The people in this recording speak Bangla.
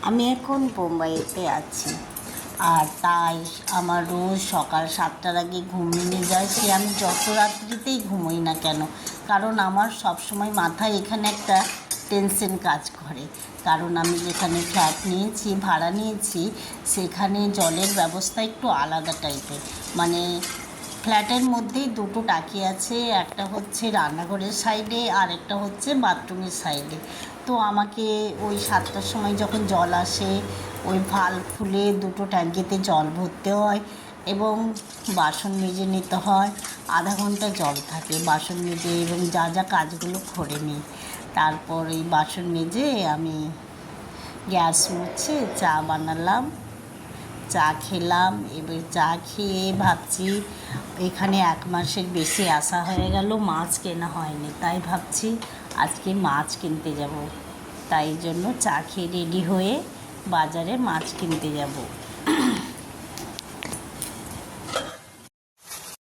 আমি এখন বোম্বাইতে আছি। আর তাই আমার রোজ সকাল 7টার আগে ঘুমিয়ে যায়, সে আমি যত রাত্রিতেই ঘুমোই না কেন। কারণ আমার সবসময় মাথায় এখানে একটা টেনশন কাজ করে। কারণ আমি যেখানে ফ্ল্যাট নিয়েছি, ভাড়া নিয়েছি, সেখানে জলের ব্যবস্থা একটু আলাদা টাইপের। মানে ফ্ল্যাটের মধ্যেই দুটো টাকি আছে, একটা হচ্ছে রান্নাঘরের সাইডে আর একটা হচ্ছে বাথরুমের সাইডে। তো আমাকে ওই 7টার সময় যখন জল আসে, ওই ভালভ খুলে দুটো ট্যাঙ্কিতে জল ভরতে হয় এবং বাসন মেজে নিতে হয়। আধা ঘন্টা জল থাকে, বাসন মেজে এবং যা যা কাজগুলো করে নিই। তারপর এই বাসন মেজে আমি গ্যাস মুছে চা বানালাম, চা খেলাম। এবার চা খেয়ে ভাবছি এখানে 1 মাসের বেশি আসা হয়ে গেল, মাছ কেনা হয়নি, তাই ভাবছি আজকে মাছ কিনতে যাব। তাই জন্য চা খেয়ে রেডি হয়ে বাজারে মাছ কিনতে যাব।